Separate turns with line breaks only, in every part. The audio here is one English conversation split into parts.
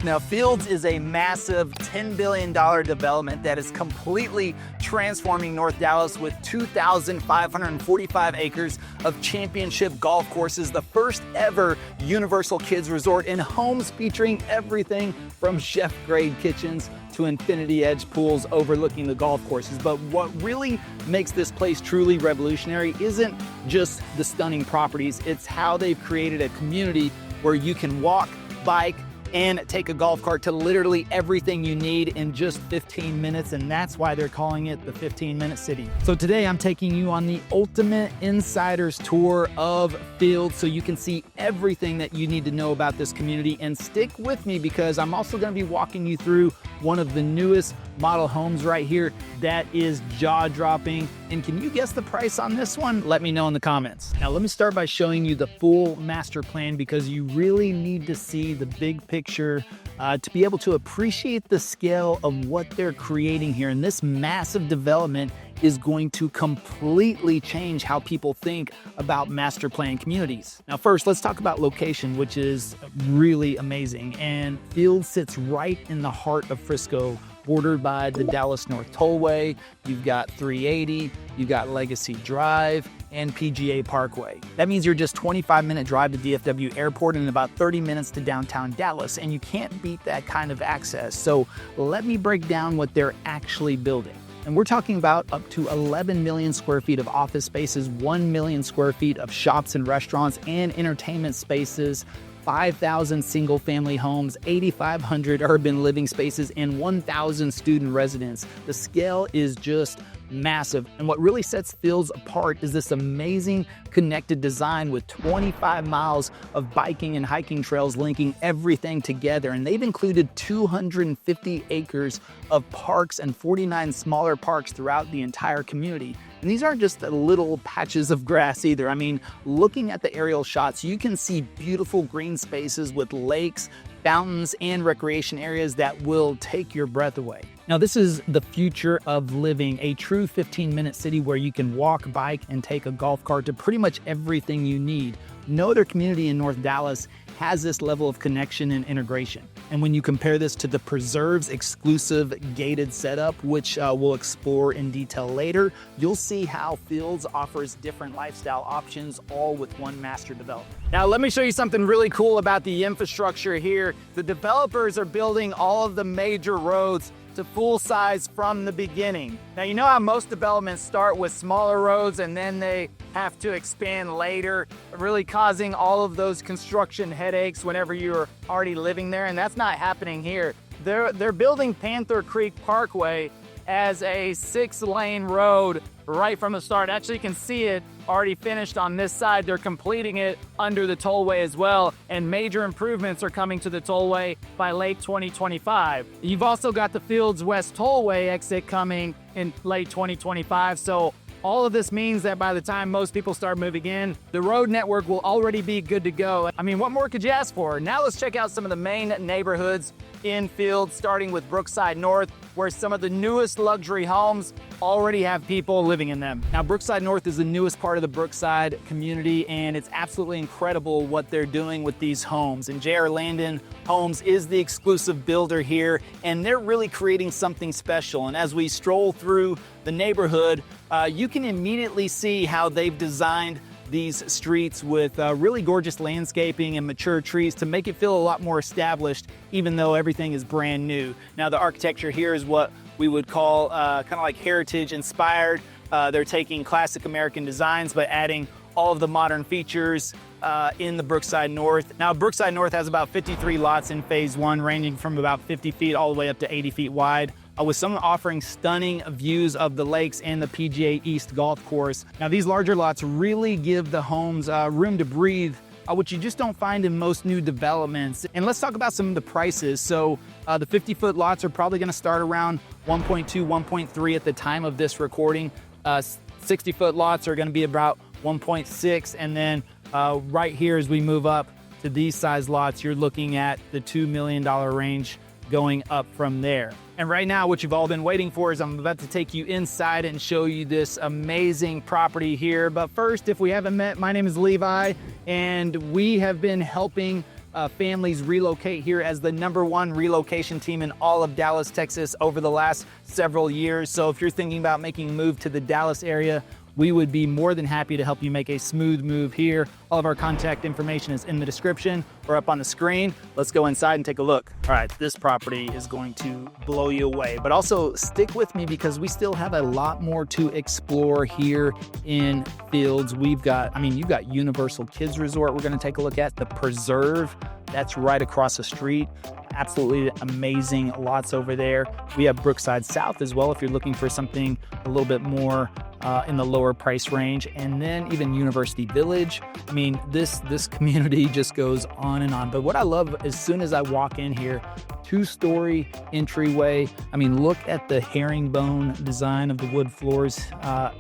Now, Fields is a massive $10 billion development that is completely transforming North Dallas with 2,545 acres of championship golf courses, the first ever universal kids resort, and homes featuring everything from chef-grade kitchens to infinity edge pools overlooking the golf courses. But what really makes this place truly revolutionary isn't just the stunning properties, it's how they've created a community where you can walk, bike, and take a golf cart to literally everything you need in just 15 minutes, and that's why they're calling it the 15-minute city. So today I'm taking you on the ultimate insider's tour of Fields so you can see everything that you need to know about this community, and stick with me because I'm also going to be walking you through one of the newest model homes right here that is jaw-dropping. And can you guess the price on this one? Let me know in the comments. Now let me start by showing you the full master plan because you really need to see the big picture to be able to appreciate the scale of what they're creating here. And this massive development is going to completely change how people think about master plan communities. Now first, let's talk about location, which is really amazing. And Fields sits right in the heart of Frisco, bordered by the Dallas North Tollway. You've got 380, you've got Legacy Drive, and PGA Parkway. That means you're just 25-minute drive to DFW Airport and about 30 minutes to downtown Dallas, and you can't beat that kind of access. So let me break down what they're actually building. And we're talking about up to 11 million square feet of office spaces, 1 million square feet of shops and restaurants and entertainment spaces, 5,000 single-family homes, 8,500 urban living spaces, and 1,000 student residents. The scale is just massive. And what really sets Fields apart is this amazing connected design with 25 miles of biking and hiking trails linking everything together. And they've included 250 acres of parks and 49 smaller parks throughout the entire community. And these aren't just the little patches of grass either. I mean, looking at the aerial shots, you can see beautiful green spaces with lakes, fountains, and recreation areas that will take your breath away. Now, this is the future of living, a true 15-minute city where you can walk, bike, and take a golf cart to pretty much everything you need. No other community in North Dallas has this level of connection and integration. And when you compare this to the Preserve's exclusive gated setup, which we'll explore in detail later, you'll see how Fields offers different lifestyle options, all with one master development. Now, let me show you something really cool about the infrastructure here. The developers are building all of the major roads to full size from the beginning. Now, you know how most developments start with smaller roads and then they have to expand later, really causing all of those construction headaches whenever you're already living there, and that's not happening here. They're building Panther Creek Parkway as a 6-lane road right from the start. Actually, you can see it already finished on this side. They're completing it under the tollway as well, and major improvements are coming to the tollway by late 2025. You've also got the Fields West Tollway exit coming in late 2025, so all of this means that by the time most people start moving in, the road network will already be good to go. I mean, what more could you ask for? Now let's check out some of the main neighborhoods in Fields, starting with Brookside North, where some of the newest luxury homes already have people living in them. Now, Brookside North is the newest part of the Brookside community, and it's absolutely incredible what they're doing with these homes. And J.R. Landon Homes is the exclusive builder here, and they're really creating something special. And as we stroll through the neighborhood, you can immediately see how they've designed these streets with really gorgeous landscaping and mature trees to make it feel a lot more established, even though everything is brand new. Now, the architecture here is what we would call kind of like heritage inspired. They're taking classic American designs but adding all of the modern features in the Brookside North. Now, Brookside North has about 53 lots in phase 1, ranging from about 50 feet all the way up to 80 feet wide, with some offering stunning views of the lakes and the PGA East golf course. Now, these larger lots really give the homes room to breathe, which you just don't find in most new developments. And let's talk about some of the prices. So the 50-foot lots are probably gonna start around 1.2, 1.3 at the time of this recording. 60-foot lots are gonna be about 1.6, and then right here as we move up to these size lots, you're looking at the $2 million range going up from there. And right now, what you've all been waiting for is I'm about to take you inside and show you this amazing property here. But first, if we haven't met, my name is Levi, and we have been helping families relocate here as the #1 relocation team in all of Dallas, Texas over the last several years. So if you're thinking about making a move to the Dallas area, we would be more than happy to help you make a smooth move here. All of our contact information is in the description or up on the screen. Let's go inside and take a look. All right, this property is going to blow you away, but also stick with me because we still have a lot more to explore here in Fields. You've got Universal Kids Resort we're gonna take a look at, the Preserve, that's right across the street. Absolutely amazing lots over there. We have Brookside South as well if you're looking for something a little bit more in the lower price range, and then even University Village. I mean, this community just goes on and on. But what I love, as soon as I walk in here, 2-story entryway. I mean, look at the herringbone design of the wood floors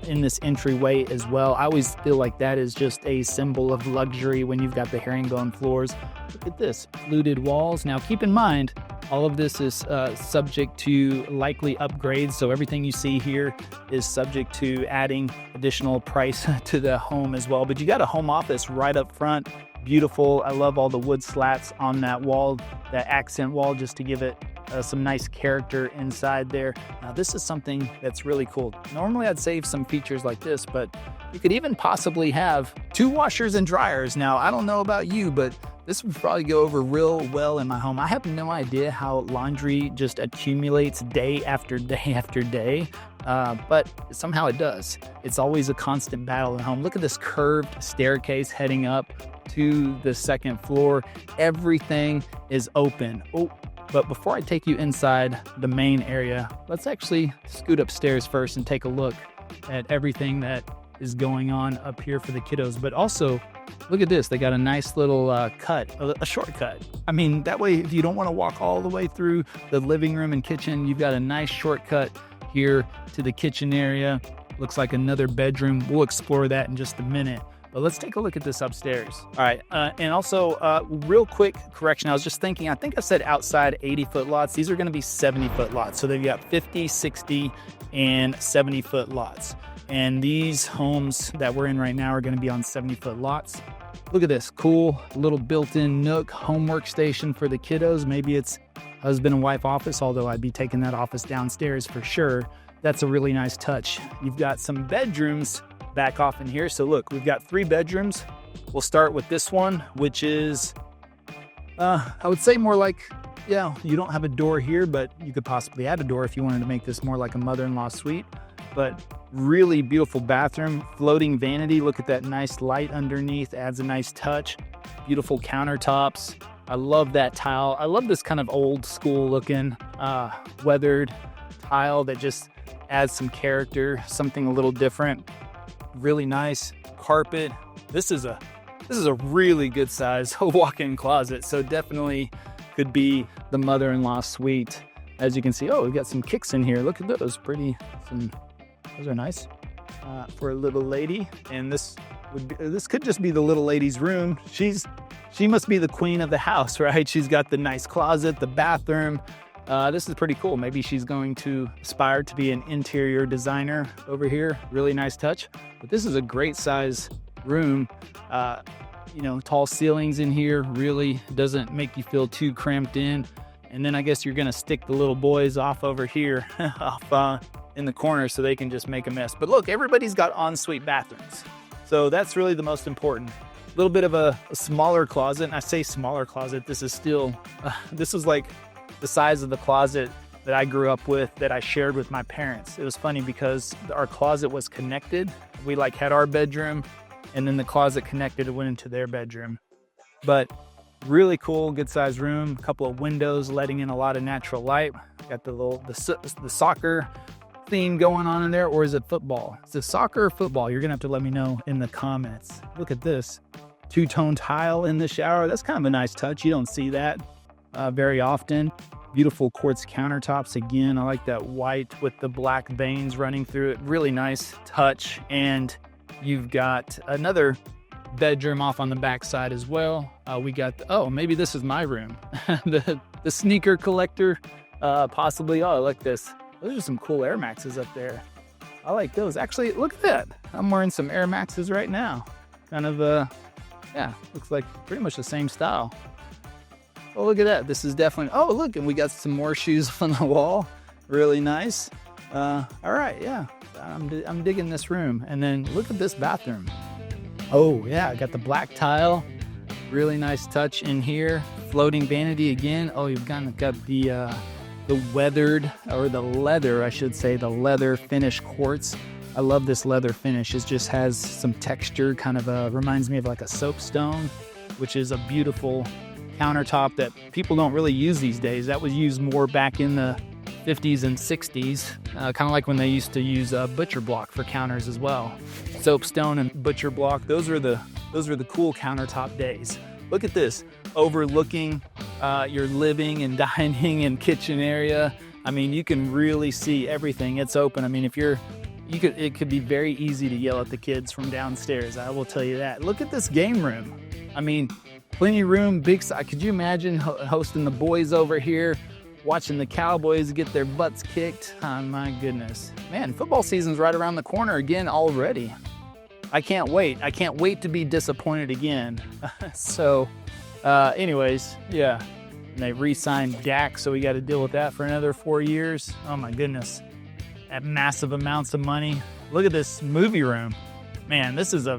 in this entryway as well. I always feel like that is just a symbol of luxury when you've got the herringbone floors. Look at this, fluted walls. Now keep in mind, all of this is subject to likely upgrades, so everything you see here is subject to adding additional price to the home as well. But you got a home office right up front. Beautiful. I love all the wood slats on that wall, that accent wall, just to give it some nice character inside there. Now this is something that's really cool. Normally I'd save some features like this, but you could even possibly have 2 washers and dryers. Now I don't know about you, but this would probably go over real well in my home. I have no idea how laundry just accumulates day after day after day, but somehow it does. It's always a constant battle at home. Look at this curved staircase heading up to the 2nd floor. Everything is open. Oh, but before I take you inside the main area, let's actually scoot upstairs first and take a look at everything that is going on up here for the kiddos. But also, look at this. They got a nice little cut, a shortcut. I mean, that way, if you don't want to walk all the way through the living room and kitchen, you've got a nice shortcut here to the kitchen area. Looks like another bedroom. We'll explore that in just a minute. But let's take a look at this upstairs. All right, and also, real quick correction. I was just thinking, I think I said outside 80-foot lots. These are gonna be 70-foot lots. So they've got 50, 60, and 70-foot lots. And these homes that we're in right now are gonna be on 70-foot lots. Look at this, cool little built-in nook, home workstation for the kiddos. Maybe it's husband and wife office, although I'd be taking that office downstairs for sure. That's a really nice touch. You've got some bedrooms back off in here. So look, we've got 3 bedrooms. We'll start with this one, which is, I would say more like, yeah, you don't have a door here, but you could possibly add a door if you wanted to make this more like a mother-in-law suite. But really beautiful bathroom, floating vanity. Look at that nice light underneath, adds a nice touch. Beautiful countertops. I love that tile. I love this kind of old school looking weathered tile that just adds some character, something a little different. Really nice carpet. This is a really good size walk-in closet, so definitely could be the mother-in-law suite. As you can see, oh, we've got some kicks in here. Look at those, those are nice for a little lady. And this could just be the little lady's room. She must be the queen of the house, right? She's got the nice closet, the bathroom. This is pretty cool. Maybe she's going to aspire to be an interior designer over here. Really nice touch. But this is a great size room. Tall ceilings in here really doesn't make you feel too cramped in. And then I guess you're gonna stick the little boys off over here, off in the corner so they can just make a mess. But look, everybody's got ensuite bathrooms. So that's really the most important. A little bit of a smaller closet. And I say smaller closet, this is still, this is like the size of the closet that I grew up with, that I shared with my parents. It was funny because our closet was connected. We had our bedroom and then the closet connected, it went into their bedroom. But really cool, good sized room, a couple of windows letting in a lot of natural light. Got the soccer theme going on in there, or is it football? Is it soccer or football? You're gonna have to let me know in the comments. Look at this, 2-tone tile in the shower. That's kind of a nice touch. You don't see that very often. Beautiful quartz countertops again. I like that white with the black veins running through it. Really nice touch. And you've got another bedroom off on the back side as well. We got, maybe this is my room. the sneaker collector, possibly. Oh, I like this. Those are some cool Air Maxes up there. I like those. Actually, look at that. I'm wearing some Air Maxes right now. Kind of, looks like pretty much the same style. Oh, look at that. This is definitely, oh, look, and we got some more shoes on the wall. Really nice. All right, yeah, I'm digging this room. And then look at this bathroom. Oh yeah, I got the black tile. Really nice touch in here. Floating vanity again. Oh, you've got the weathered, or the leather, I should say, the leather finish quartz. I love this leather finish. It just has some texture, kind of reminds me of like a soapstone, which is a beautiful countertop that people don't really use these days. That was used more back in the 50s and 60s, kind of like when they used to use butcher block for counters as well. Soapstone and butcher block, those are the cool countertop days. Look at this, overlooking your living and dining and kitchen area. I mean, you can really see everything. It's open. I mean, it could be very easy to yell at the kids from downstairs. I will tell you that. Look at this game room. I mean, plenty of room, big size. Could you imagine hosting the boys over here, watching the Cowboys get their butts kicked? Oh my goodness. Man, football season's right around the corner again already. I can't wait. I can't wait to be disappointed again. So, anyways, yeah. And they re-signed Dak, so we got to deal with that for another 4 years. Oh my goodness. At massive amounts of money. Look at this movie room. Man, this is a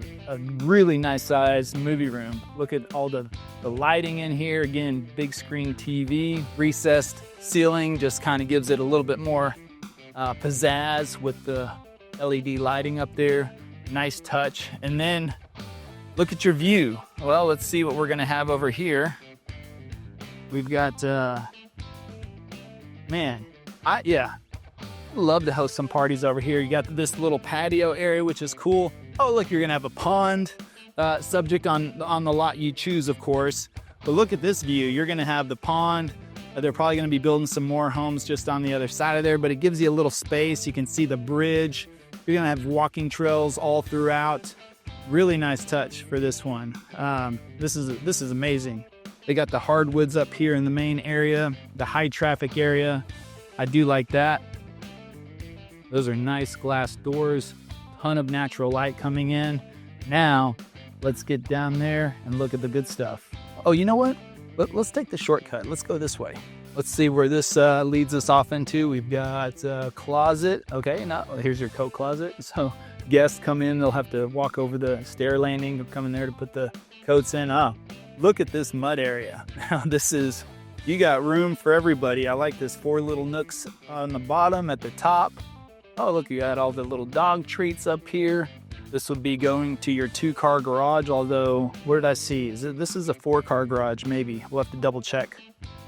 really nice sized movie room. Look at all the lighting in here. Again, big screen TV, recessed ceiling, just kind of gives it a little bit more pizzazz with the LED lighting up there. Nice touch. And then look at your view. Well, let's see what we're gonna have over here. We've got, love to host some parties over here. You got this little patio area, which is cool. Oh, look, you're gonna have a pond, subject on the lot you choose, of course. But look at this view. You're gonna have the pond. They're probably gonna be building some more homes just on the other side of there, but it gives you a little space. You can see the bridge. You're gonna have walking trails all throughout. Really nice touch for this one. This is amazing. They got the hardwoods up here in the main area, the high traffic area. I do like that. Those are nice glass doors, ton of natural light coming in. Now, let's get down there and look at the good stuff. Oh, you know what? Let's take the shortcut. Let's go this way. Let's see where this leads us off into. We've got a closet. Okay, now here's your coat closet. So guests come in, they'll have to walk over the stair landing to come in there to put the coats in. Oh, look at this mud area. Now you got room for everybody. I like this 4 little nooks on the bottom, at the top. Oh, look, you got all the little dog treats up here. This would be going to your 2-car garage, although, what did I see? This is a 4-car garage, maybe. We'll have to double check,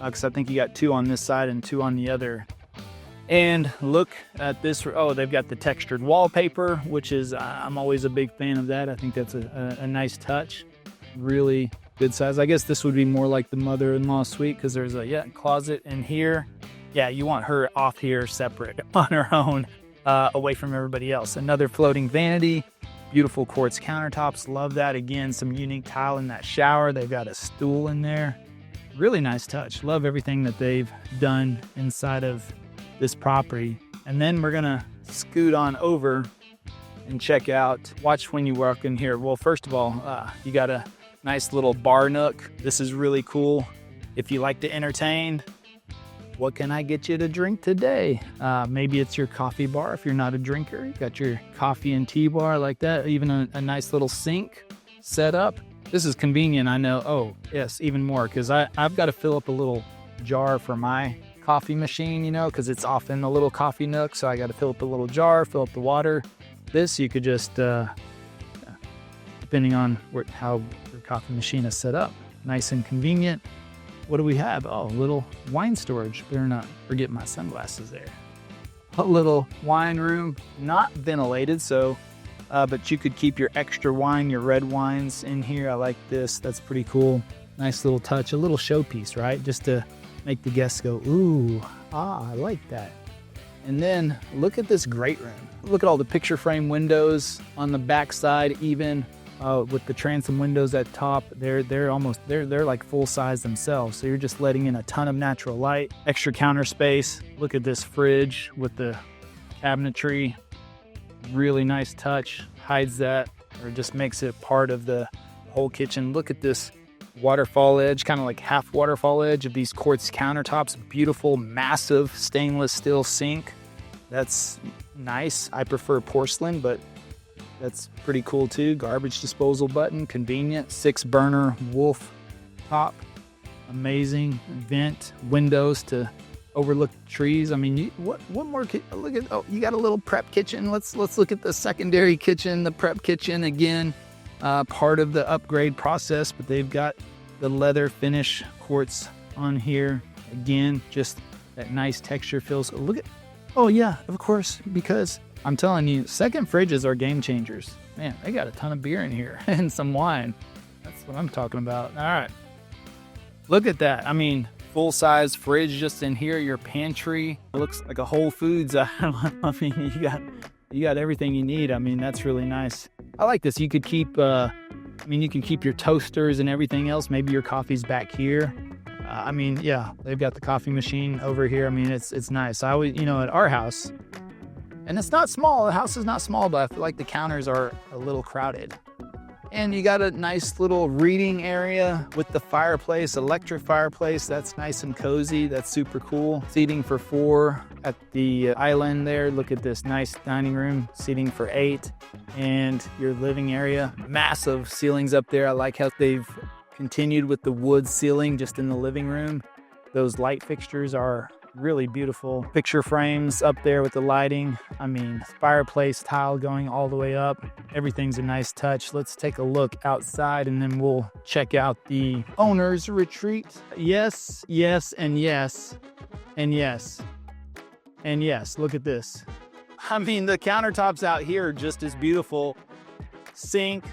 because I think you got 2 on this side and 2 on the other. And look at this. Oh, they've got the textured wallpaper, which is, I'm always a big fan of that. I think that's a nice touch. Really good size. I guess this would be more like the mother-in-law suite, because there's a closet in here. Yeah, you want her off here separate on her own. Away from everybody else. Another floating vanity, beautiful quartz countertops. Love that. Again, some unique tile in that shower. They've got a stool in there. Really nice touch. Love everything that they've done inside of this property. And then we're gonna scoot on over and check out, watch when you walk in here. Well, first of all, you got a nice little bar nook. This is really cool. If you like to entertain, what can I get you to drink today? Maybe it's your coffee bar if you're not a drinker. You got your coffee and tea bar like that. Even a nice little sink set up. This is convenient, I know. Oh, yes, even more, because I've got to fill up a little jar for my coffee machine, because it's off in the little coffee nook. So I got to fill up a little jar, fill up the water. This, you could just, depending on how your coffee machine is set up, nice and convenient. What do we have? Oh, a little wine storage. Better not forget my sunglasses there. A little wine room, not ventilated, so, but you could keep your extra wine, your red wines in here. I like this. That's pretty cool. Nice little touch, a little showpiece, right? Just to make the guests go, ooh, I like that. And then look at this great room. Look at all the picture frame windows on the back side, even. With the transom windows at top, they're like full size themselves. So you're just letting in a ton of natural light, extra counter space. Look at this fridge with the cabinetry. Really nice touch. Hides that, or just makes it part of the whole kitchen. Look at this waterfall edge, kind of like half waterfall edge of these quartz countertops. Beautiful, massive stainless steel sink. That's nice. I prefer porcelain, but that's pretty cool too. Garbage disposal button, convenient. 6-burner wolf top, amazing. Vent, windows to overlook trees. I mean, what more? Look at, oh, you got a little prep kitchen. Let's look at the secondary kitchen, the prep kitchen again. Part of the upgrade process, but they've got the leather finish quartz on here. Again, just that nice texture feels. Look at, oh yeah, of course, because I'm telling you, second fridges are game changers. Man, they got a ton of beer in here and some wine. That's what I'm talking about. All right. Look at that. I mean, full-size fridge just in here, your pantry. It looks like a Whole Foods. I mean, you got everything you need. I mean, that's really nice. I like this. You could keep, you can keep your toasters and everything else. Maybe your coffee's back here. I mean, yeah, they've got the coffee machine over here. I mean, it's nice. I always, at our house, and it's not small. The house is not small, but I feel like the counters are a little crowded. And you got a nice little reading area with the fireplace, electric fireplace. That's nice and cozy. That's super cool. Seating for 4 at the island there. Look at this nice dining room, seating for 8. And your living area, massive ceilings up there. I like how they've continued with the wood ceiling just in the living room. Those light fixtures are really beautiful. Picture frames up there with the lighting. I mean, fireplace tile going all the way up. Everything's a nice touch. Let's take a look outside and then we'll check out the owner's retreat. Yes, yes, and yes, and yes, and yes. Look at this. I mean, the countertops out here are just as beautiful. Sink,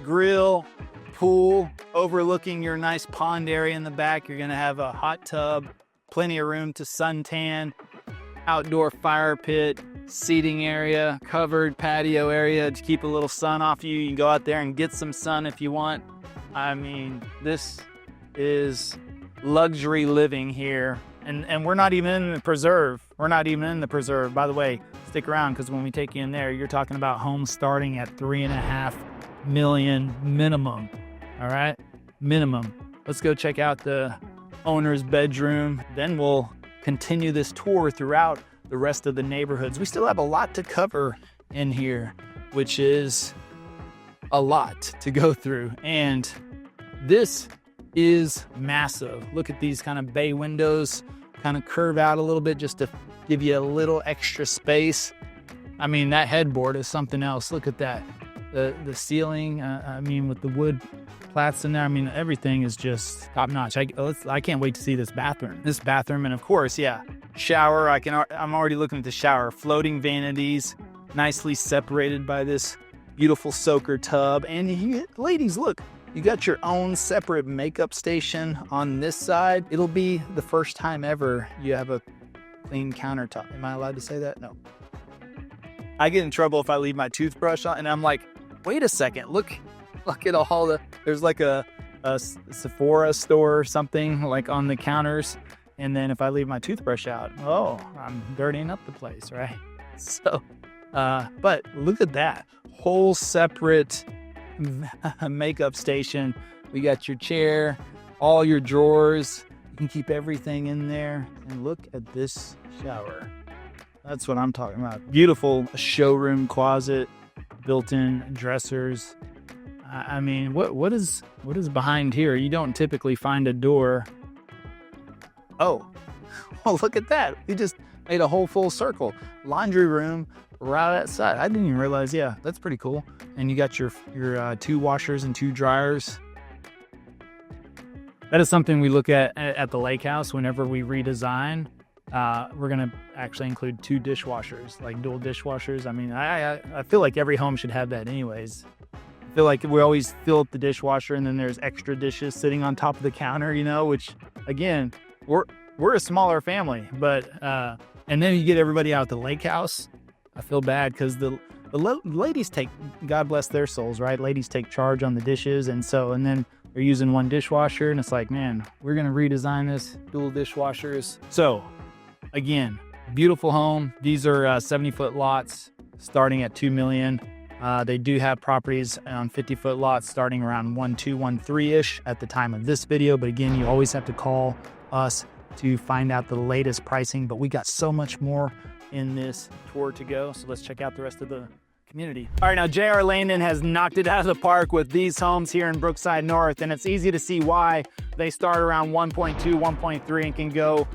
grill, pool, overlooking your nice pond area in the back. You're gonna have a hot tub, plenty of room to suntan, outdoor fire pit, seating area, covered patio area to keep a little sun off you. You can go out there and get some sun if you want. I mean, this is luxury living here. And we're not even in the preserve. We're not even in the preserve. By the way, stick around because when we take you in there, you're talking about homes starting at $3.5 million minimum. All right, minimum. Let's go check out the owner's bedroom. Then we'll continue this tour throughout the rest of the neighborhoods. We still have a lot to cover in here, which is a lot to go through. And this is massive. Look at these kind of bay windows, kind of curve out a little bit just to give you a little extra space. I mean, that headboard is something else. Look at that. The ceiling, with the wood plats in there. I mean, everything is just top notch. I can't wait to see this bathroom. And of course, yeah, shower. I'm already looking at the shower. Floating vanities, nicely separated by this beautiful soaker tub. And ladies, look, you got your own separate makeup station on this side. It'll be the first time ever you have a clean countertop. Am I allowed to say that? No. I get in trouble if I leave my toothbrush on, and I'm like, wait a second, look at all there's like a Sephora store or something like on the counters. And then if I leave my toothbrush out, oh, I'm dirtying up the place, right? So, but look at that whole separate makeup station. We got your chair, all your drawers. You can keep everything in there. And look at this shower. That's what I'm talking about. Beautiful showroom closet, built-in dressers. I mean, what is behind here? You don't typically find a door. Oh, well, look at that. We just made a whole full circle. Laundry room right outside. I didn't even realize. Yeah, that's pretty cool. And you got your 2 washers and 2 dryers. That is something we look at the lake house whenever we redesign. We're going to actually include 2 dishwashers, like dual dishwashers. I mean, I feel like every home should have that anyways. I feel like we always fill up the dishwasher and then there's extra dishes sitting on top of the counter, which again, we're a smaller family, but, and then you get everybody out at the lake house. I feel bad because the ladies take, God bless their souls, right? Ladies take charge on the dishes. And then they're using 1 dishwasher and it's like, man, we're going to redesign this, dual dishwashers. So again, beautiful home. These are 70-foot lots starting at $2 million. They do have properties on 50-foot lots starting around 1.2, 1.3-ish at the time of this video. But again, you always have to call us to find out the latest pricing. But we got so much more in this tour to go. So let's check out the rest of the community. All right, now J.R. Landon has knocked it out of the park with these homes here in Brookside North, and it's easy to see why. They start around 1.2, 1.3 and can go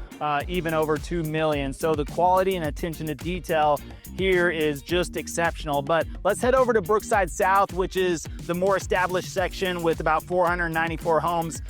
even over 2 million. So the quality and attention to detail here is just exceptional. But let's head over to Brookside South, which is the more established section with about 494 homes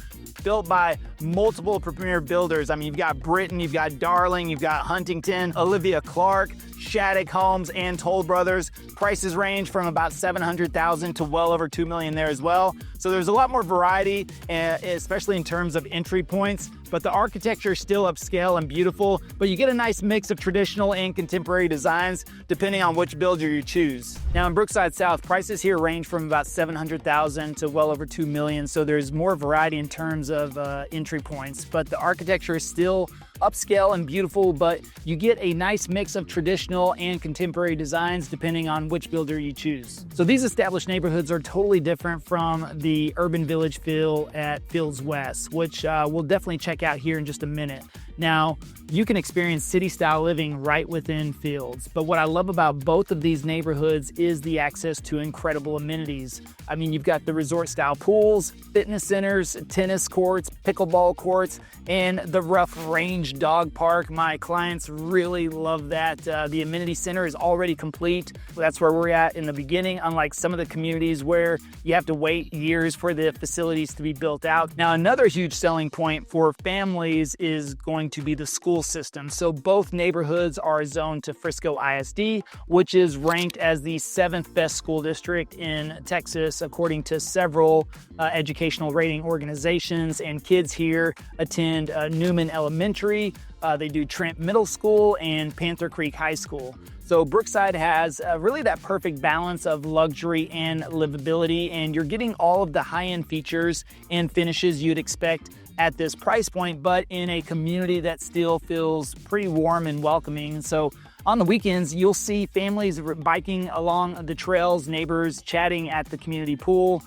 built by multiple premier builders. I mean, you've got Britton, you've got Darling, you've got Huntington, Olivia Clark, Shattuck Homes, and Toll Brothers. Prices range from about $700,000 to well over $2 million there as well. So there's a lot more variety, especially in terms of entry points. But the architecture is still upscale and beautiful, but you get a nice mix of traditional and contemporary designs depending on which builder you choose. Now in Brookside South, prices here range from about $700,000 to well over $2 million. So there's more variety in terms of entry points, but the architecture is still upscale and beautiful, but you get a nice mix of traditional and contemporary designs depending on which builder you choose. So these established neighborhoods are totally different from the urban village feel at Fields West, which we'll definitely check out here in just a minute. Now, you can experience city-style living right within Fields, but what I love about both of these neighborhoods is the access to incredible amenities. I mean, you've got the resort-style pools, fitness centers, tennis courts, pickleball courts, and the Rough Range Dog Park. My clients really love that. The amenity center is already complete. That's where we're at in the beginning, unlike some of the communities where you have to wait years for the facilities to be built out. Now, another huge selling point for families is going to be the school system. So both neighborhoods are zoned to Frisco ISD, which is ranked as the 7th best school district in Texas, according to several educational rating organizations. And kids here attend Newman Elementary, they do Trent Middle School, and Panther Creek High School. So Brookside has really that perfect balance of luxury and livability, and you're getting all of the high-end features and finishes you'd expect at this price point, but in a community that still feels pretty warm and welcoming. So on the weekends, you'll see families biking along the trails, neighbors chatting at the community pool.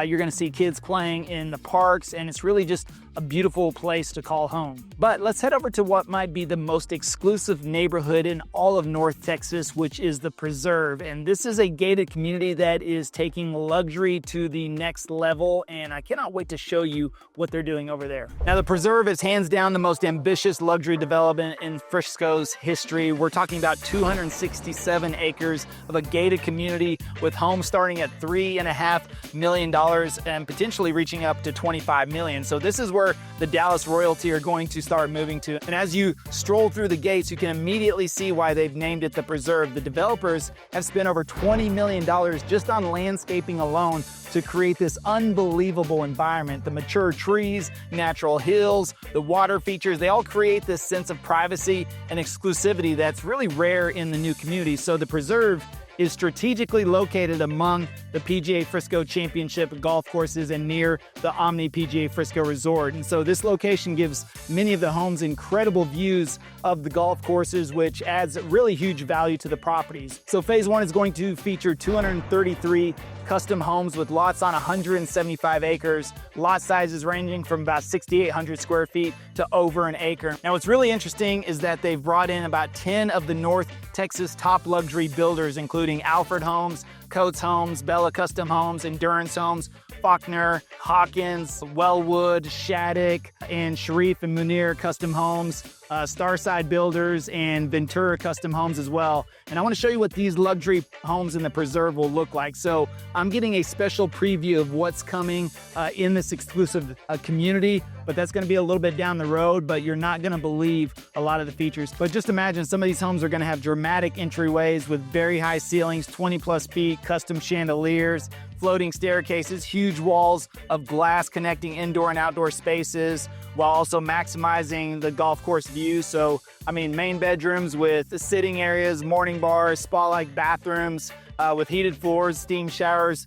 You're gonna see kids playing in the parks, and it's really just a beautiful place to call home. But let's head over to what might be the most exclusive neighborhood in all of North Texas, which is the Preserve. And this is a gated community that is taking luxury to the next level, and I cannot wait to show you what they're doing over there. Now, the Preserve is hands down the most ambitious luxury development in Frisco's history. We're talking about 267 acres of a gated community with homes starting at $3.5 million and potentially reaching up to $25 million. So this is where the Dallas royalty are going to start moving to. And as you stroll through the gates, you can immediately see why they've named it the Preserve. The developers have spent over $20 million just on landscaping alone to create this unbelievable environment. The mature trees, natural hills, the water features, they all create this sense of privacy and exclusivity that's really rare in the new community. So the Preserve is strategically located among the PGA Frisco Championship golf courses and near the Omni PGA Frisco Resort. And so this location gives many of the homes incredible views of the golf courses, which adds really huge value to the properties. So phase one is going to feature 233 custom homes with lots on 175 acres, lot sizes ranging from about 6,800 square feet to over an acre. Now, what's really interesting is that they've brought in about 10 of the North Texas top luxury builders, including Alfred Homes, Coates Homes, Bella Custom Homes, Endurance Homes, Faulkner, Hawkins, Wellwood, Shattuck, and Sharif and Munir Custom Homes, Starside Builders, and Ventura Custom Homes as well. And I want to show you what these luxury homes in the Preserve will look like. So I'm getting a special preview of what's coming in this exclusive community, but that's going to be a little bit down the road, but you're not going to believe a lot of the features. But just imagine some of these homes are going to have dramatic entryways with very high ceilings, 20+ feet, custom chandeliers, floating staircases, huge walls of glass connecting indoor and outdoor spaces, while also maximizing the golf course view. So, I mean, main bedrooms with sitting areas, morning bars, spa-like bathrooms, with heated floors, steam showers,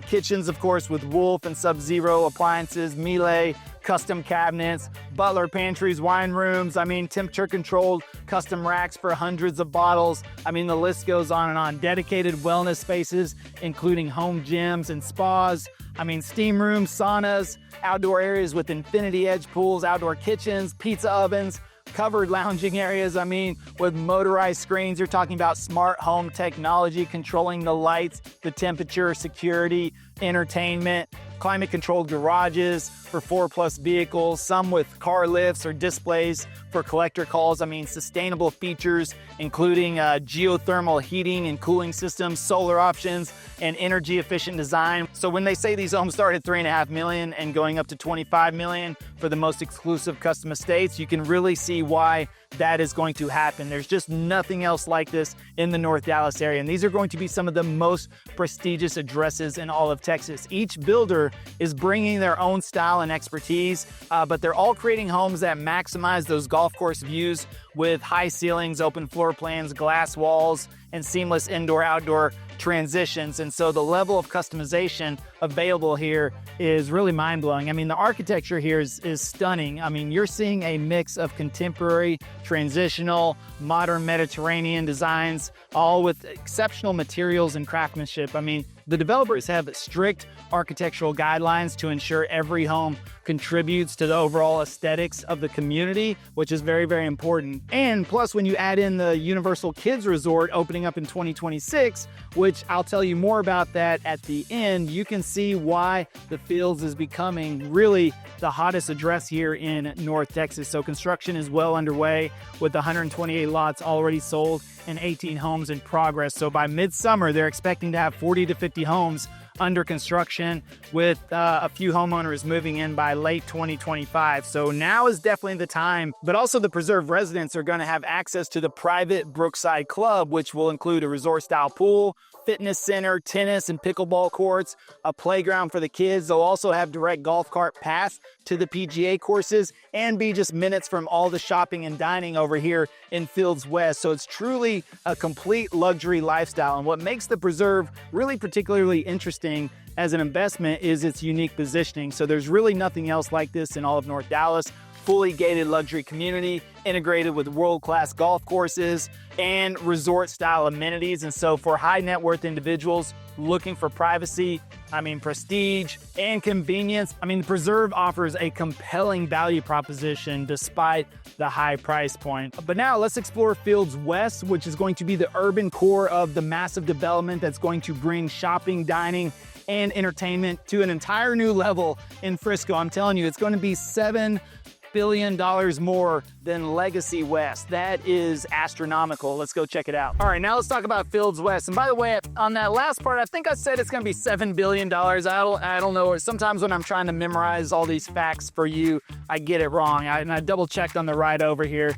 kitchens, of course, with Wolf and Sub-Zero appliances, Miele custom cabinets, butler pantries, wine rooms. I mean, temperature controlled custom racks for hundreds of bottles. I mean, the list goes on and on. Dedicated wellness spaces, including home gyms and spas. I mean, steam rooms, saunas, outdoor areas with infinity edge pools, outdoor kitchens, pizza ovens, covered lounging areas. I mean, with motorized screens. You're talking about smart home technology, controlling the lights, the temperature, security, entertainment, climate controlled garages for 4+ vehicles, some with car lifts or displays for collector calls. I mean, sustainable features, including geothermal heating and cooling systems, solar options, and energy efficient design. So when they say these homes start at $3.5 million and going up to $25 million for the most exclusive custom estates, you can really see why that is going to happen. There's just nothing else like this in the North Dallas area. And these are going to be some of the most prestigious addresses in all of Texas. Each builder is bringing their own style and expertise, but they're all creating homes that maximize those golf course views with high ceilings, open floor plans, glass walls, and seamless indoor-outdoor transitions. And so the level of customization available here is really mind-blowing. I mean, the architecture here is stunning. I mean, you're seeing a mix of contemporary, transitional, modern Mediterranean designs, all with exceptional materials and craftsmanship. I mean, the developers have strict architectural guidelines to ensure every home contributes to the overall aesthetics of the community, which is very, very important. And plus, when you add in the Universal Kids Resort opening up in 2026, which I'll tell you more about that at the end, you can see why the Fields is becoming really the hottest address here in North Texas. So construction is well underway with 128 lots already sold and 18 homes in progress. So by midsummer, they're expecting to have 40 to 50 homes under construction, with a few homeowners moving in by late 2025. So now is definitely the time. But also the preserve residents are going to have access to the private Brookside Club, which will include a resort-style pool, fitness center, tennis and pickleball courts, a playground for the kids. They'll also have direct golf cart paths to the PGA courses and be just minutes from all the shopping and dining over here in Fields West. So it's truly a complete luxury lifestyle. And what makes the preserve really particularly interesting as an investment is its unique positioning. So there's really nothing else like this in all of North Dallas. Fully gated luxury community, integrated with world-class golf courses and resort-style amenities. And so for high net worth individuals looking for privacy, prestige and convenience, the Preserve offers a compelling value proposition despite the high price point. But now let's explore Fields West, which is going to be the urban core of the massive development that's going to bring shopping, dining, and entertainment to an entire new level in Frisco. I'm telling you, it's going to be $7 billion more than Legacy West. That is astronomical. Let's go check it out. All right, now let's talk about Fields West. And by the way, on that last part, I think I said it's gonna be $7 billion. I don't know. Sometimes when I'm trying to memorize all these facts for you, I get it wrong. And I double checked on the ride over here.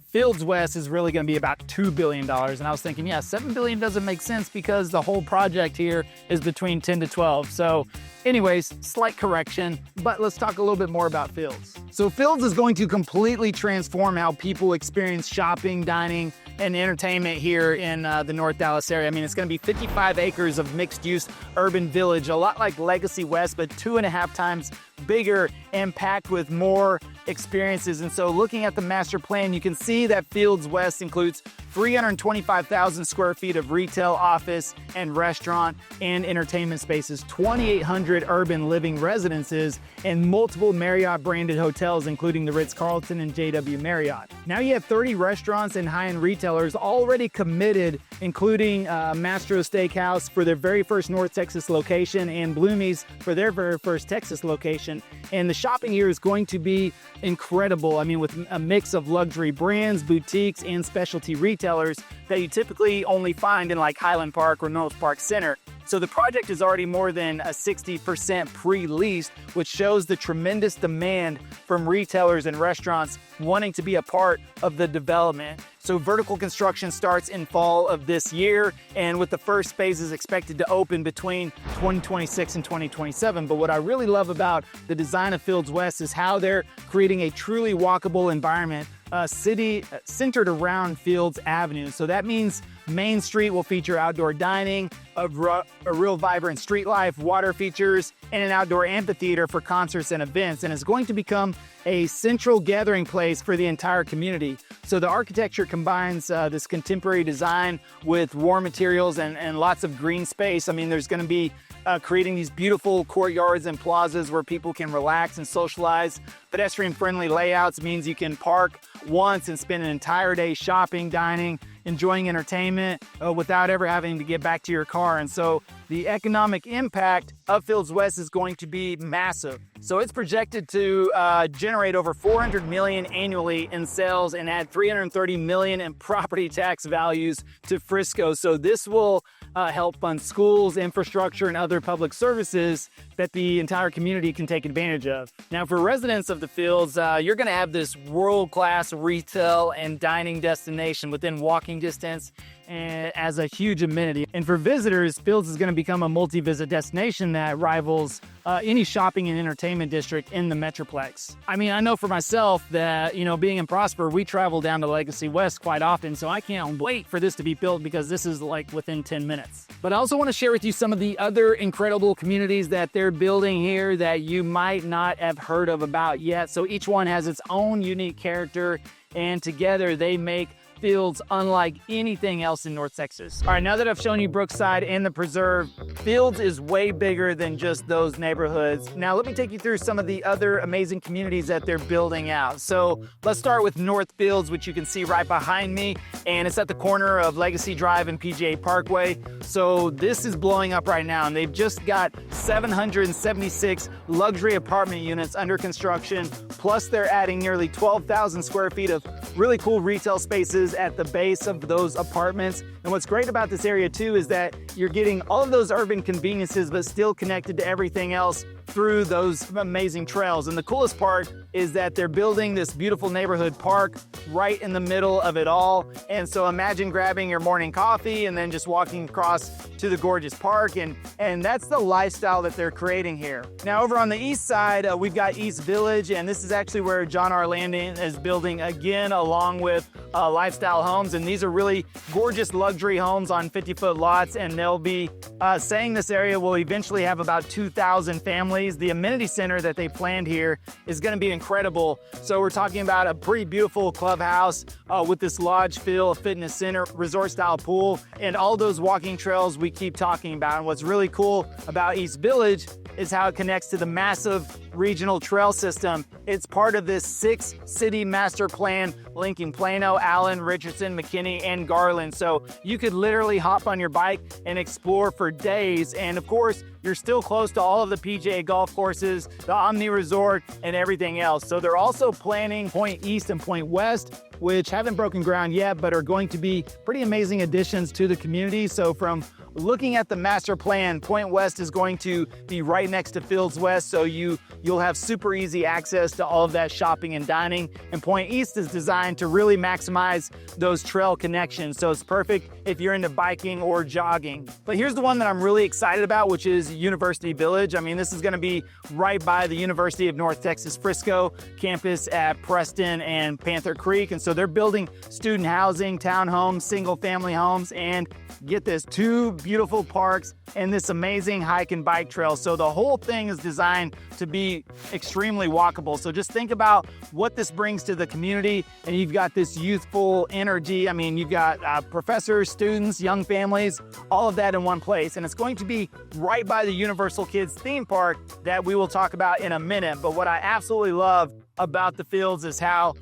Fields West is really gonna be about $2 billion. And I was thinking, yeah, $7 billion doesn't make sense because the whole project here is between 10 to 12. So anyways, slight correction, but let's talk a little bit more about Fields. So Fields is going to completely transform how people experience shopping, dining, and entertainment here in the North Dallas area. It's going to be 55 acres of mixed-use urban village, a lot like Legacy West, but 2.5 times bigger and packed with more experiences. And so looking at the master plan, you can see that Fields West includes 325,000 square feet of retail, office, and restaurant and entertainment spaces, 2,800 urban living residences, and multiple Marriott branded hotels, including the Ritz-Carlton and JW Marriott. Now you have 30 restaurants and high-end retailers already committed, including Mastro Steakhouse for their very first North Texas location and Bloomie's for their very first Texas location. And the shopping here is going to be incredible. With a mix of luxury brands, boutiques, and specialty retailers that you typically only find in like Highland Park or North Park Center. So the project is already more than a 60% pre-leased, which shows the tremendous demand from retailers and restaurants wanting to be a part of the development. So vertical construction starts in fall of this year, and with the first phases expected to open between 2026 and 2027. But what I really love about the design of Fields West is how they're creating a truly walkable environment city centered around Fields Avenue. So that means Main Street will feature outdoor dining, a real vibrant street life, water features, and an outdoor amphitheater for concerts and events. And it's going to become a central gathering place for the entire community. So the architecture combines this contemporary design with warm materials and lots of green space. I mean, there's going to be creating these beautiful courtyards and plazas where people can relax and socialize. Pedestrian-friendly layouts means you can park once and spend an entire day shopping, dining, enjoying entertainment without ever having to get back to your car. And so the economic impact of Fields West is going to be massive. So it's projected to generate over $400 million annually in sales and add $330 million in property tax values to Frisco. So this will help fund schools, infrastructure, and other public services that the entire community can take advantage of. Now, for residents of the Fields, you're going to have this world-class retail and dining destination within walking distance and as a huge amenity. And for visitors, Fields is going to become a multi-visit destination that rivals any shopping and entertainment district in the Metroplex. I mean, I know for myself that, you know, being in Prosper, we travel down to Legacy West quite often, so I can't wait for this to be built because this is like within 10 minutes. But I also want to share with you some of the other incredible communities that they're building here that you might not have heard of about yet. So each one has its own unique character, and together they make Fields unlike anything else in North Texas. All right, now that I've shown you Brookside and the Preserve, Fields is way bigger than just those neighborhoods. Now let me take you through some of the other amazing communities that they're building out. So let's start with North Fields, which you can see right behind me, and it's at the corner of Legacy Drive and PGA Parkway. So this is blowing up right now, and they've just got 776 luxury apartment units under construction, plus they're adding nearly 12,000 square feet of really cool retail spaces at the base of those apartments. And what's great about this area too is that you're getting all of those urban conveniences but still connected to everything else through those amazing trails. And the coolest part is that they're building this beautiful neighborhood park right in the middle of it all. And so imagine grabbing your morning coffee and then just walking across to the gorgeous park. And that's the lifestyle that they're creating here. Now over on the east side, we've got East Village, and this is actually where John R. Landing is building again, along with lifestyle homes. And these are really gorgeous luxury homes on 50-foot lots, and they'll be saying this area will eventually have about 2,000 families. The amenity center that they planned here is going to be incredible. So we're talking about a pretty beautiful clubhouse with this lodge feel, fitness center, resort style pool, and all those walking trails we keep talking about. And what's really cool about East Village is how it connects to the massive regional trail system. It's part of this 6-city master plan linking Plano, Allen, Richardson, McKinney, and Garland. So you could literally hop on your bike and explore for days. And of course, you're still close to all of the PGA golf courses, the Omni Resort, and everything else. So they're also planning Point East and Point West, which haven't broken ground yet, but are going to be pretty amazing additions to the community. So from looking at the master plan, Point West is going to be right next to Fields West, so you'll have super easy access to all of that shopping and dining. And Point East is designed to really maximize those trail connections, so it's perfect if you're into biking or jogging. But here's the one that I'm really excited about, which is University Village. I mean, this is going to be right by the University of North Texas Frisco campus at Preston and Panther Creek. And so they're building student housing, townhomes, single family homes, and get this, 2 beautiful parks and this amazing hike and bike trail. So the whole thing is designed to be extremely walkable. So just think about what this brings to the community, and you've got this youthful energy. I mean, you've got professors, students, young families, all of that in one place. And it's going to be right by the Universal Kids theme park that we will talk about in a minute. But what I absolutely love about the Fields is how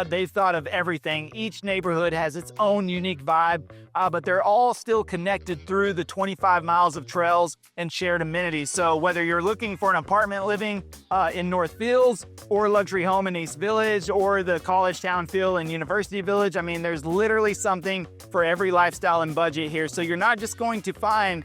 they've thought of everything. Each neighborhood has its own unique vibe, but they're all still connected through the 25 miles of trails and shared amenities. So whether you're looking for an apartment living in North Fields, or a luxury home in East Village, or the college town feel in University Village, I mean, there's literally something for every lifestyle and budget here. So you're not just going to find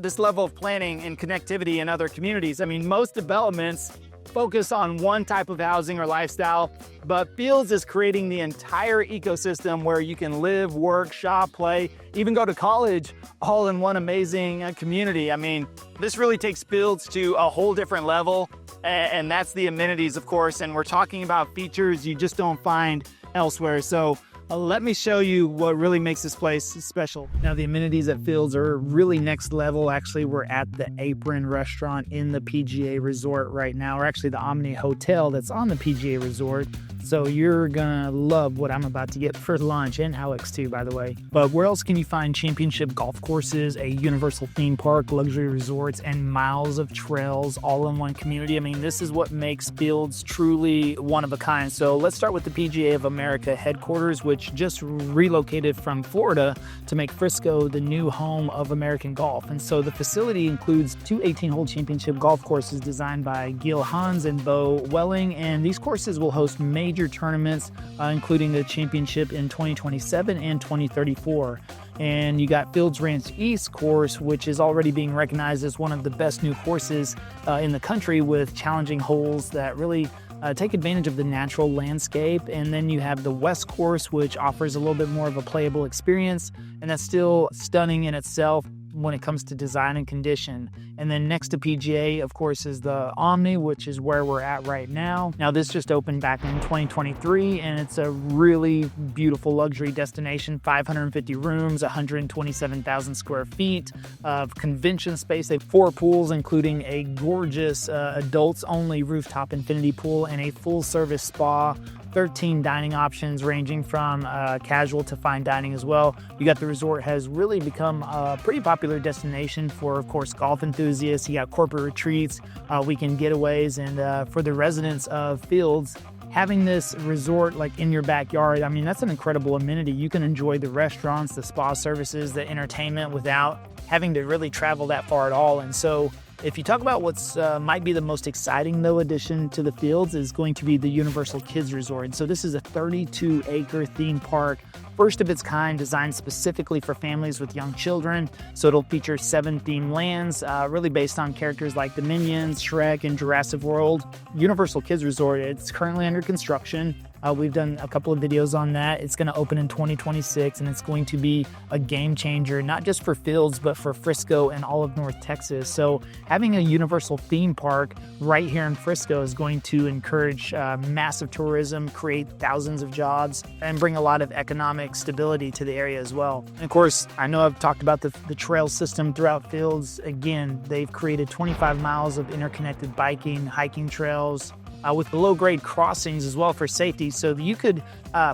this level of planning and connectivity in other communities. I mean, most developments focus on one type of housing or lifestyle, but Fields is creating the entire ecosystem where you can live, work, shop, play, even go to college, all in one amazing community. I mean, this really takes Fields to a whole different level, and that's the amenities, of course. And we're talking about features you just don't find elsewhere. So let me show you what really makes this place special. Now, the amenities at Fields are really next level. Actually, we're at the Apron restaurant in the PGA Resort right now, or actually the Omni Hotel that's on the PGA Resort. So you're gonna love what I'm about to get for lunch, and Alex too, by the way. But where else can you find championship golf courses, a universal theme park, luxury resorts, and miles of trails all in one community? I mean, this is what makes Fields truly one of a kind. So let's start with the PGA of America headquarters, which just relocated from Florida to make Frisco the new home of American golf. And so the facility includes two 18-hole championship golf courses designed by Gil Hans and Bo Welling, and these courses will host major tournaments, including the championship in 2027 and 2034. And you got Fields Ranch East course, which is already being recognized as one of the best new courses in the country, with challenging holes that really take advantage of the natural landscape. And then you have the West course, which offers a little bit more of a playable experience, and that's still stunning in itself when it comes to design and condition. And then next to PGA, of course, is the Omni, which is where we're at right now. Now, this just opened back in 2023, and it's a really beautiful luxury destination. 550 rooms, 127,000 square feet of convention space. They have 4 pools, including a gorgeous adults-only rooftop infinity pool and a full-service spa. 13 dining options ranging from casual to fine dining as well. You got the resort has really become a pretty popular destination for, of course, golf enthusiasts. You got corporate retreats, weekend getaways, and for the residents of Fields, having this resort like in your backyard, I mean, that's an incredible amenity. You can enjoy the restaurants, the spa services, the entertainment without having to really travel that far at all. And so if you talk about what's might be the most exciting, though, addition to the Fields is going to be the Universal Kids Resort. And so this is a 32-acre theme park, first of its kind, designed specifically for families with young children. So it'll feature 7 themed lands, really based on characters like the Minions, Shrek, and Jurassic World. Universal Kids Resort, it's currently under construction. We've done a couple of videos on that. It's going to open in 2026, and it's going to be a game changer, not just for Fields, but for Frisco and all of North Texas. So having a universal theme park right here in Frisco is going to encourage massive tourism, create thousands of jobs, and bring a lot of economic stability to the area as well. And of course, I know I've talked about the trail system throughout Fields. Again, they've created 25 miles of interconnected biking, hiking trails, with below-grade crossings as well for safety, so that you could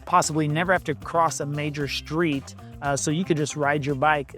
possibly never have to cross a major street, so you could just ride your bike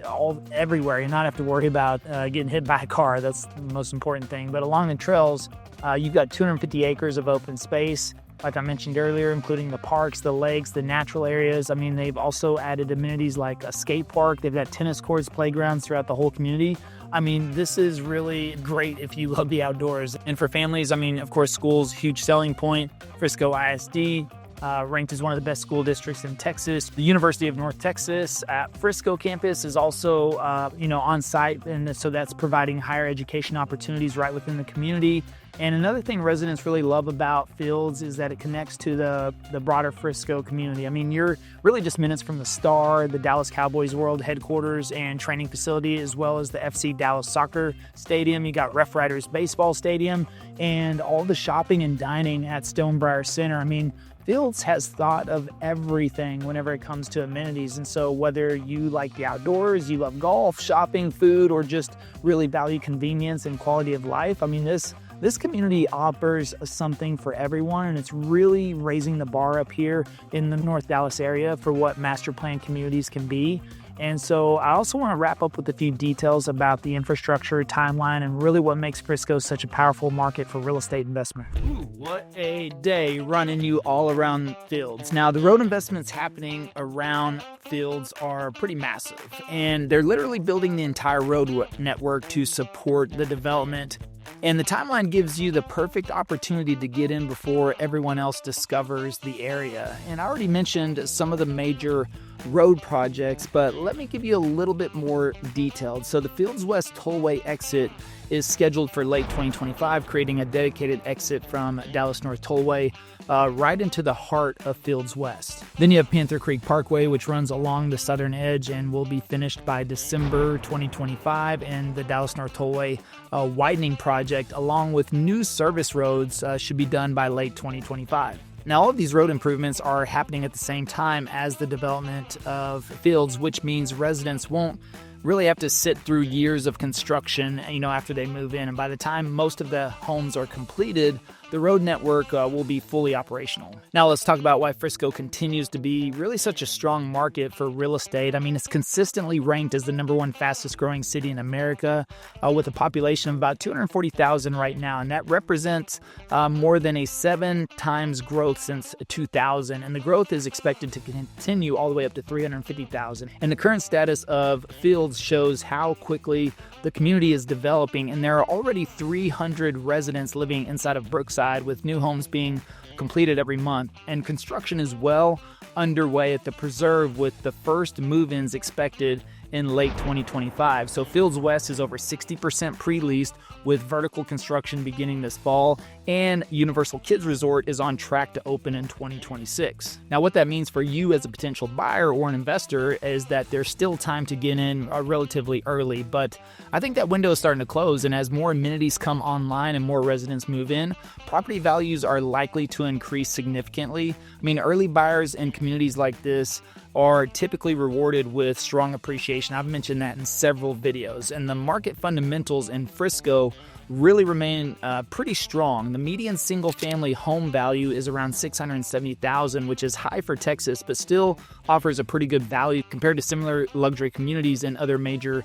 everywhere and not have to worry about getting hit by a car. That's the most important thing. But along the trails, you've got 250 acres of open space, like I mentioned earlier, including the parks, the lakes, the natural areas. I mean, they've also added amenities like a skate park. They've got tennis courts, playgrounds throughout the whole community. I mean, this is really great if you love the outdoors. And for families, I mean, of course, schools, huge selling point. Frisco ISD, ranked as one of the best school districts in Texas. The University of North Texas at Frisco campus is also, on site, and so that's providing higher education opportunities right within the community. And another thing residents really love about Fields is that it connects to the broader Frisco community. I mean, you're really just minutes from the Star, the Dallas Cowboys World headquarters and training facility, as well as the FC Dallas Soccer Stadium. You got Rough Riders Baseball Stadium and all the shopping and dining at Stonebriar Center. I mean, Fields has thought of everything whenever it comes to amenities. And so whether you like the outdoors, you love golf, shopping, food, or just really value convenience and quality of life, I mean, this community offers something for everyone, and it's really raising the bar up here in the North Dallas area for what master plan communities can be. And so I also want to wrap up with a few details about the infrastructure, timeline, and really what makes Frisco such a powerful market for real estate investment. Ooh, what a day running you all around Fields. Now, the road investments happening around Fields are pretty massive, and they're literally building the entire road network to support the development. And the timeline gives you the perfect opportunity to get in before everyone else discovers the area. And I already mentioned some of the major road projects, but let me give you a little bit more detailed. So the Fields West Tollway exit is scheduled for late 2025, creating a dedicated exit from Dallas North Tollway right into the heart of Fields West. Then you have Panther Creek Parkway, which runs along the southern edge and will be finished by December 2025, and the Dallas North Tollway widening project, along with new service roads, should be done by late 2025. Now, all of these road improvements are happening at the same time as the development of Fields, which means residents won't really have to sit through years of construction, after they move in. And by the time most of the homes are completed, the road network will be fully operational. Now let's talk about why Frisco continues to be really such a strong market for real estate. I mean, it's consistently ranked as the #1 fastest growing city in America, with a population of about 240,000 right now. And that represents more than a 7 times growth since 2000. And the growth is expected to continue all the way up to 350,000. And the current status of Fields shows how quickly the community is developing. And there are already 300 residents living inside of Brookside, with new homes being completed every month. And construction is well underway at the Preserve, with the first move-ins expected in late 2025. So Fields West is over 60% pre-leased, with vertical construction beginning this fall, and Universal Kids Resort is on track to open in 2026. Now, what that means for you as a potential buyer or an investor is that there's still time to get in relatively early, but I think that window is starting to close, and as more amenities come online and more residents move in, property values are likely to increase significantly. I mean, early buyers in communities like this are typically rewarded with strong appreciation. I've mentioned that in several videos, and the market fundamentals in Frisco really remain pretty strong. The median single-family home value is around $670,000, which is high for Texas, but still offers a pretty good value compared to similar luxury communities in other major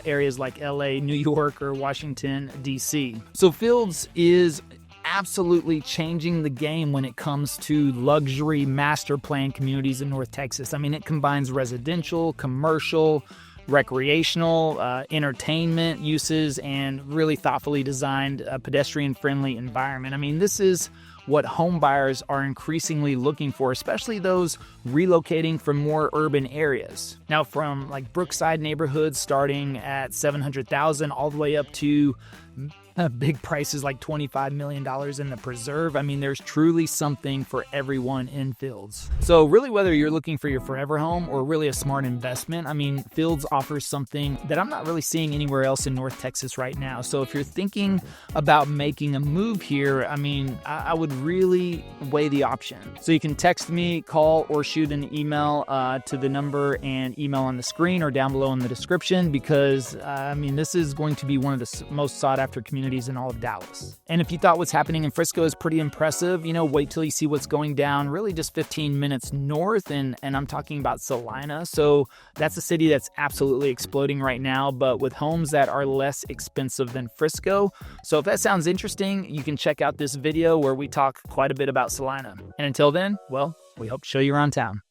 areas like LA, New York, or Washington, D.C. So Fields is absolutely changing the game when it comes to luxury master plan communities in North Texas. I mean, it combines residential, commercial, recreational, entertainment uses, and really thoughtfully designed pedestrian-friendly environment. I mean, this is what home buyers are increasingly looking for, especially those relocating from more urban areas. Now, from like Brookside neighborhoods starting at $700,000 all the way up to big prices like $25 million in the Preserve. I mean, there's truly something for everyone in Fields. So really, whether you're looking for your forever home or really a smart investment, I mean, Fields offers something that I'm not really seeing anywhere else in North Texas right now. So if you're thinking about making a move here, I mean, I would really weigh the option. So you can text me, call, or shoot an email to the number and email on the screen or down below in the description, because I mean, this is going to be one of the most sought after communities in all of Dallas. And if you thought what's happening in Frisco is pretty impressive, wait till you see what's going down really just 15 minutes north, and I'm talking about Salina. So that's a city that's absolutely exploding right now, but with homes that are less expensive than Frisco. So if that sounds interesting, you can check out this video where we talk quite a bit about Salina. And until then, well, we hope to show you around town.